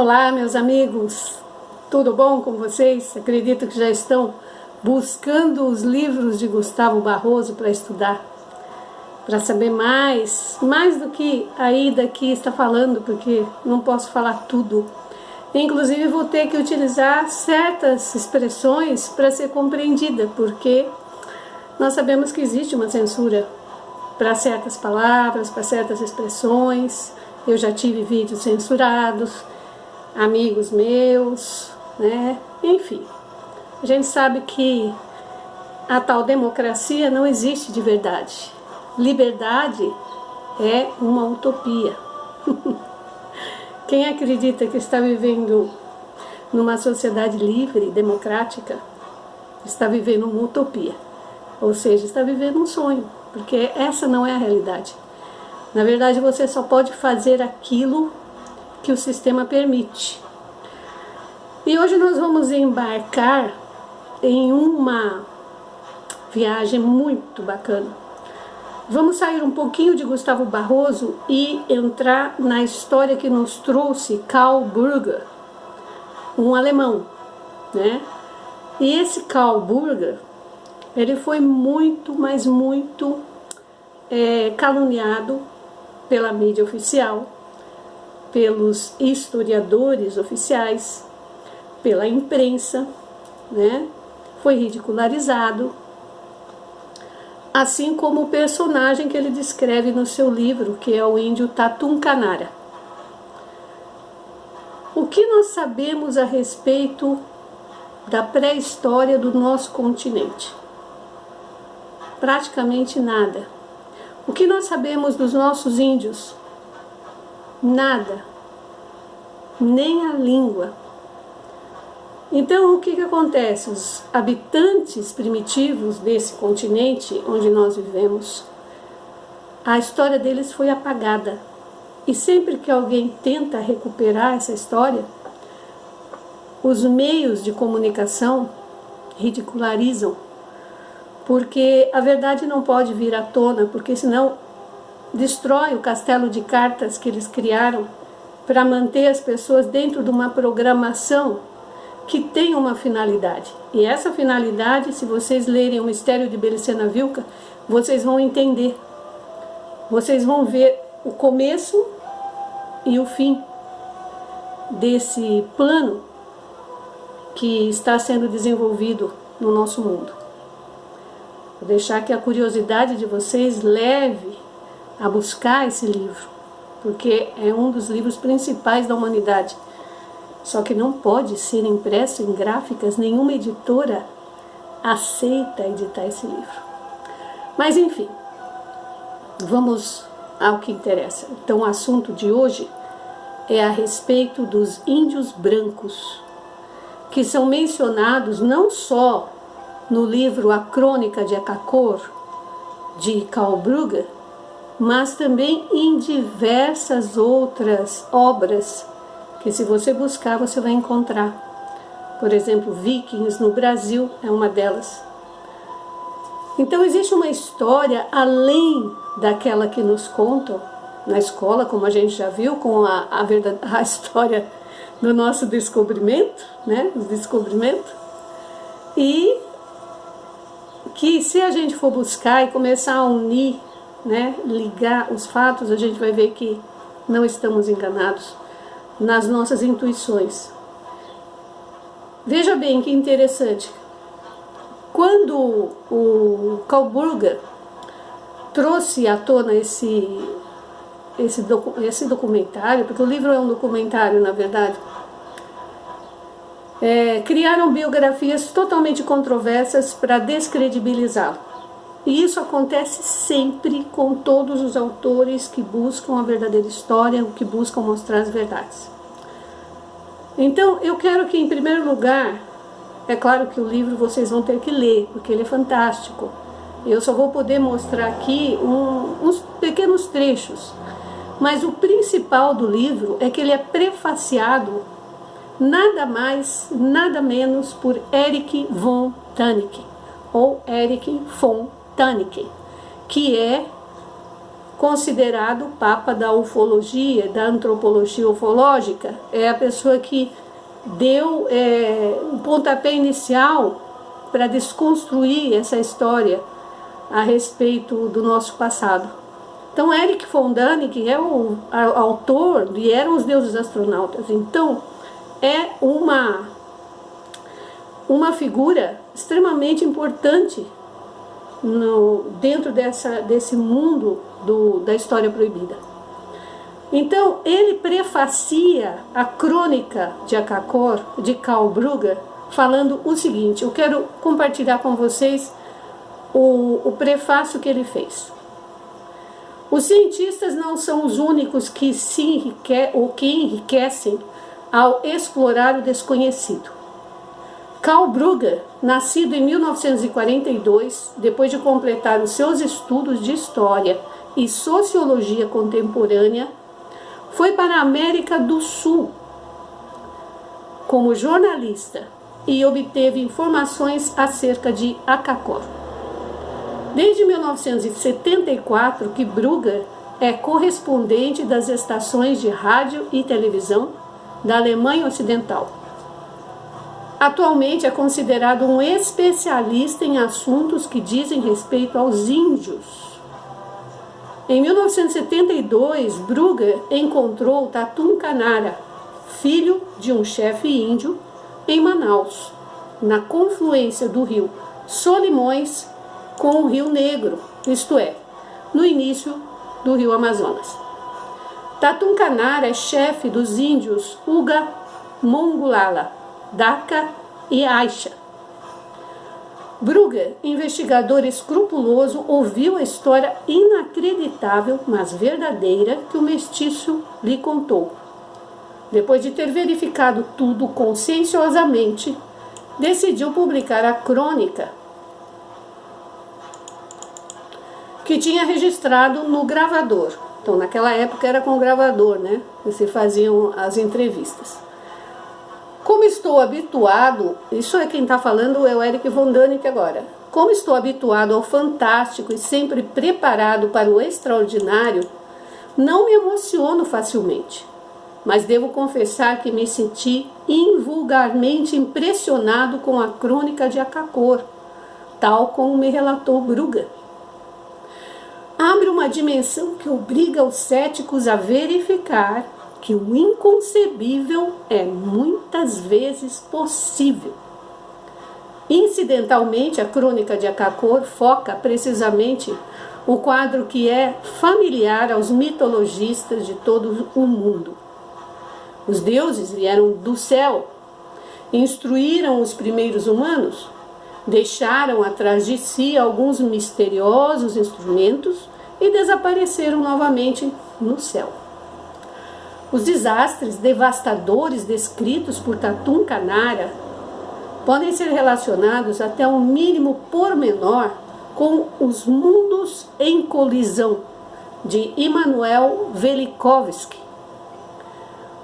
Olá, meus amigos, tudo bom com vocês? Acredito que já estão buscando os livros de Gustavo Barroso para estudar, para saber mais do que aí daqui está falando, porque não posso falar tudo. Inclusive vou ter que utilizar certas expressões para ser compreendida, porque nós sabemos que existe uma censura para certas palavras, para certas expressões. Eu já tive vídeos censurados, amigos meus, né? Enfim, a gente sabe que a tal democracia não existe de verdade. Liberdade é uma utopia. Quem acredita que está vivendo numa sociedade livre, democrática, está vivendo uma utopia. Ou seja, está vivendo um sonho, porque essa não é a realidade. Na verdade, você só pode fazer aquilo que o sistema permite. E hoje nós vamos embarcar em uma viagem muito bacana. Vamos sair um pouquinho de Gustavo Barroso e entrar na história que nos trouxe Karl Burger, um alemão, né? E esse Karl Burger, ele foi muito, mas muito caluniado pela mídia oficial, pelos historiadores oficiais, pela imprensa, né? Foi ridicularizado, assim como o personagem que ele descreve no seu livro, que é o índio Tatum Canara. O que nós sabemos a respeito da pré-história do nosso continente? Praticamente nada. O que nós sabemos dos nossos índios? Nada, nem a língua. Então, o que acontece? Os habitantes primitivos desse continente onde nós vivemos, a história deles foi apagada. E sempre que alguém tenta recuperar essa história, os meios de comunicação ridicularizam, porque a verdade não pode vir à tona, porque senão destrói o castelo de cartas que eles criaram para manter as pessoas dentro de uma programação que tem uma finalidade. E essa finalidade, se vocês lerem O Mistério de Belicena Vilca, vocês vão entender. Vocês vão ver o começo e o fim desse plano que está sendo desenvolvido no nosso mundo. Vou deixar que a curiosidade de vocês leve a buscar esse livro, porque é um dos livros principais da humanidade. Só que não pode ser impresso em gráficas, nenhuma editora aceita editar esse livro. Mas enfim, vamos ao que interessa. Então o assunto de hoje é a respeito dos índios brancos, que são mencionados não só no livro A Crônica de Akakor, de Karl Burger, mas também em diversas outras obras que, se você buscar, você vai encontrar. Por exemplo, Vikings no Brasil é uma delas. Então existe uma história além daquela que nos contam na escola, como a gente já viu, com a história do nosso descobrimento, né? O descobrimento. E que, se a gente for buscar e começar a unir, né, ligar os fatos, a gente vai ver que não estamos enganados nas nossas intuições. Veja bem que interessante. Quando o Karl Burger trouxe à tona esse documentário, porque o livro é um documentário, na verdade, criaram biografias totalmente controversas para descredibilizá-lo. E isso acontece sempre com todos os autores que buscam a verdadeira história, que buscam mostrar as verdades. Então, eu quero que, em primeiro lugar, é claro que o livro vocês vão ter que ler, porque ele é fantástico. Eu só vou poder mostrar aqui uns pequenos trechos. Mas o principal do livro é que ele é prefaciado nada mais, nada menos por Erich von Däniken, ou Erich von Däniken, que é considerado o papa da ufologia, da antropologia ufológica. É a pessoa que deu o pontapé inicial para desconstruir essa história a respeito do nosso passado. Então, Erich von Däniken é o autor de Eram os Deuses Astronautas. Então, é uma figura extremamente importante dentro desse mundo da história proibida. Então, ele prefacia a Crônica de Akakor, de Karl Brugger, falando o seguinte. Eu quero compartilhar com vocês o prefácio que ele fez. Os cientistas não são os únicos que enriquecem ao explorar o desconhecido. Karl Brugger, nascido em 1942, depois de completar os seus estudos de História e Sociologia Contemporânea, foi para a América do Sul como jornalista e obteve informações acerca de Akakor. Desde 1974 que Brugger é correspondente das estações de rádio e televisão da Alemanha Ocidental. Atualmente é considerado um especialista em assuntos que dizem respeito aos índios. Em 1972, Brugger encontrou Tatum Canara, filho de um chefe índio, em Manaus, na confluência do rio Solimões com o Rio Negro, isto é, no início do rio Amazonas. Tatum Canara é chefe dos índios Uga Mongulala, Daka e Aixa. Brugger, investigador escrupuloso, ouviu a história inacreditável, mas verdadeira, que o mestiço lhe contou. Depois de ter verificado tudo conscienciosamente, decidiu publicar a crônica que tinha registrado no gravador. Então, naquela época era com o gravador, né? Que se faziam as entrevistas. Como estou habituado, isso é quem está falando, é o Erich von Däniken agora. Como estou habituado ao fantástico e sempre preparado para o extraordinário, não me emociono facilmente. Mas devo confessar que me senti invulgarmente impressionado com a crônica de Akakor, tal como me relatou Brugger. Abre uma dimensão que obriga os céticos a verificar que o inconcebível é muitas vezes possível. Incidentalmente, a crônica de Akakor foca precisamente o quadro que é familiar aos mitologistas de todo o mundo. Os deuses vieram do céu, instruíram os primeiros humanos, deixaram atrás de si alguns misteriosos instrumentos e desapareceram novamente no céu. Os desastres devastadores descritos por Tatum Canara podem ser relacionados até um mínimo pormenor com os mundos em colisão de Immanuel Velikovsky.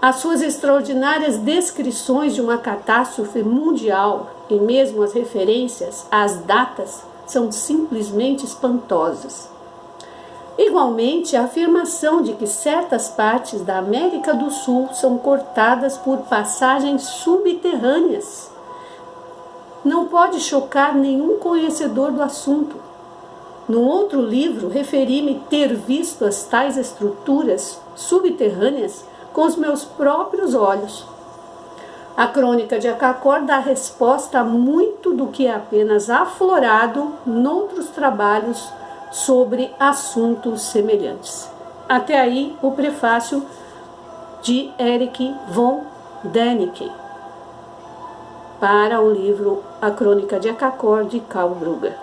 As suas extraordinárias descrições de uma catástrofe mundial e mesmo as referências às datas são simplesmente espantosas. Igualmente, a afirmação de que certas partes da América do Sul são cortadas por passagens subterrâneas não pode chocar nenhum conhecedor do assunto. Num outro livro, referi-me ter visto as tais estruturas subterrâneas com os meus próprios olhos. A crônica de Akakor dá resposta a muito do que é apenas aflorado noutros trabalhos sobre assuntos semelhantes. Até aí o prefácio de Erich von Däniken para o livro A Crônica de Akakor, de Karl Brugger.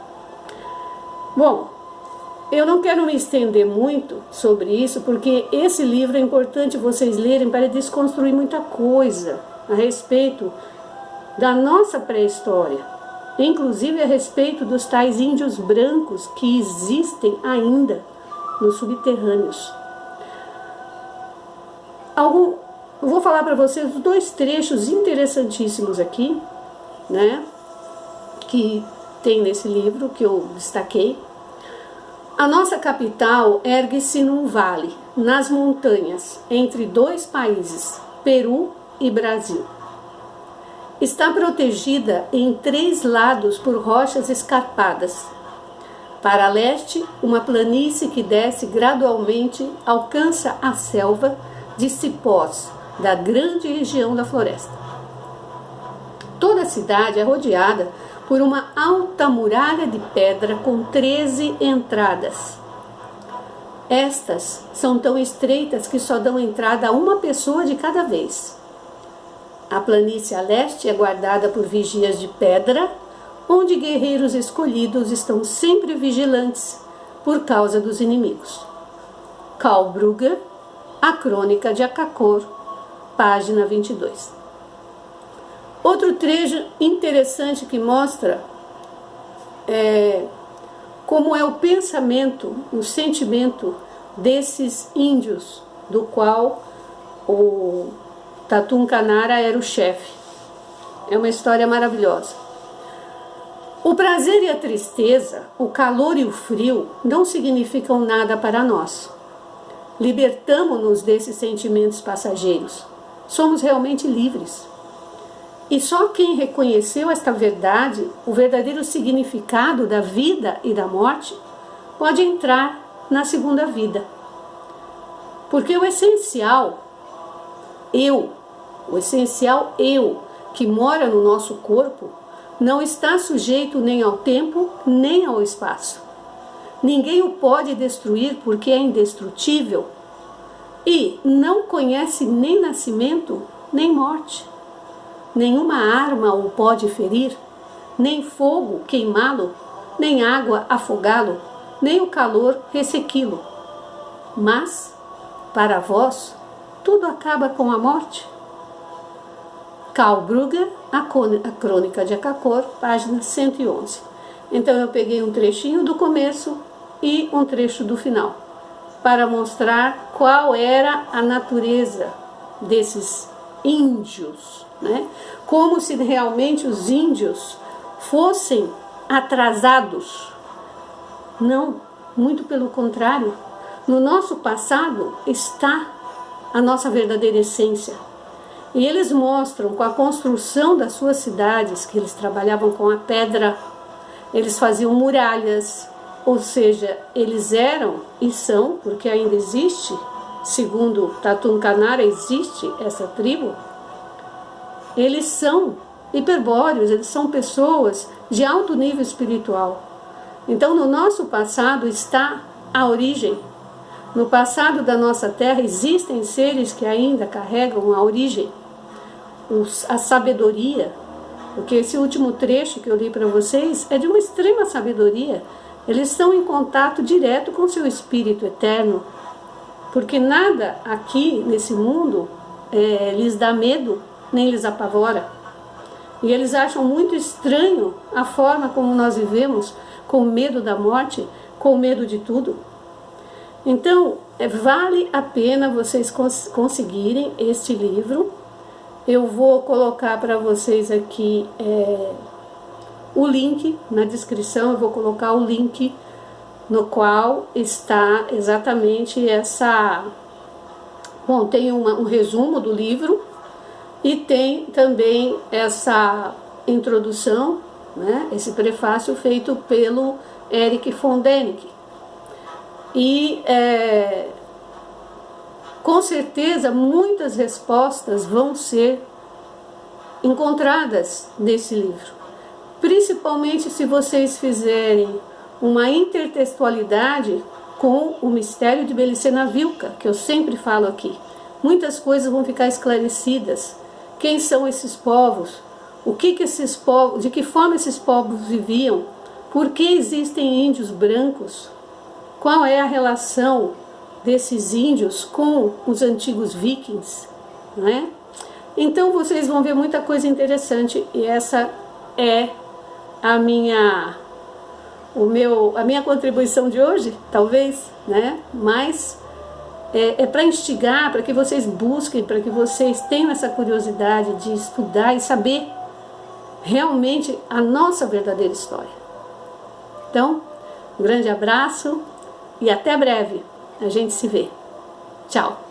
Bom, eu não quero me estender muito sobre isso, porque esse livro é importante vocês lerem para desconstruir muita coisa a respeito da nossa pré-história, inclusive a respeito dos tais índios brancos que existem ainda nos subterrâneos. Eu vou falar para vocês dois trechos interessantíssimos aqui, né, que tem nesse livro que eu destaquei. A nossa capital ergue-se num vale, nas montanhas, entre dois países, Peru e Brasil. Está protegida em 3 lados por rochas escarpadas. Para leste, uma planície que desce gradualmente alcança a selva de cipós da grande região da floresta. Toda a cidade é rodeada por uma alta muralha de pedra com 13 entradas. Estas são tão estreitas que só dão entrada a uma pessoa de cada vez. A planície a leste é guardada por vigias de pedra, onde guerreiros escolhidos estão sempre vigilantes por causa dos inimigos. Karl Brugger, A Crônica de Akakor, página 22. Outro trecho interessante que mostra como é o pensamento, o sentimento desses índios, do qual o Tatum Kanara era o chefe. É uma história maravilhosa. O prazer e a tristeza, o calor e o frio não significam nada para nós. Libertamo-nos desses sentimentos passageiros. Somos realmente livres. E só quem reconheceu esta verdade, o verdadeiro significado da vida e da morte, pode entrar na segunda vida. Porque o essencial eu, que mora no nosso corpo, não está sujeito nem ao tempo, nem ao espaço. Ninguém o pode destruir porque é indestrutível e não conhece nem nascimento, nem morte. Nenhuma arma o pode ferir, nem fogo queimá-lo, nem água afogá-lo, nem o calor ressequí-lo. Mas, para vós, tudo acaba com a morte. Karl Brugger, A Crônica de Akakor, página 111. Então eu peguei um trechinho do começo e um trecho do final, para mostrar qual era a natureza desses índios, né? Como se realmente os índios fossem atrasados. Não, muito pelo contrário. No nosso passado está a nossa verdadeira essência. E eles mostram com a construção das suas cidades, que eles trabalhavam com a pedra, eles faziam muralhas, ou seja, eles eram e são, porque ainda existe, segundo Tatum Kanara, existe essa tribo, eles são hiperbóreos, eles são pessoas de alto nível espiritual. Então, no nosso passado está a origem. No passado da nossa terra existem seres que ainda carregam a origem, a sabedoria, porque esse último trecho que eu li para vocês é de uma extrema sabedoria. Eles estão em contato direto com seu espírito eterno, porque nada aqui nesse mundo lhes dá medo, nem lhes apavora. E eles acham muito estranho a forma como nós vivemos, com medo da morte, com medo de tudo. Então, vale a pena vocês conseguirem este livro. Eu vou colocar para vocês aqui o link na descrição, eu vou colocar o link no qual está exatamente essa... Bom, tem um resumo do livro e tem também essa introdução, né, esse prefácio feito pelo Erich von Däniken. E com certeza muitas respostas vão ser encontradas nesse livro, principalmente se vocês fizerem uma intertextualidade com o mistério de Melisena Vilka, que eu sempre falo aqui. Muitas coisas vão ficar esclarecidas. Quem são esses povos? O que esses povos, de que forma esses povos viviam? Por que existem índios brancos? Qual é a relação desses índios com os antigos vikings, não é? Então vocês vão ver muita coisa interessante e essa é a minha contribuição de hoje, talvez, né? Mas é para instigar, para que vocês busquem, para que vocês tenham essa curiosidade de estudar e saber realmente a nossa verdadeira história. Então, um grande abraço, e até breve. A gente se vê. Tchau!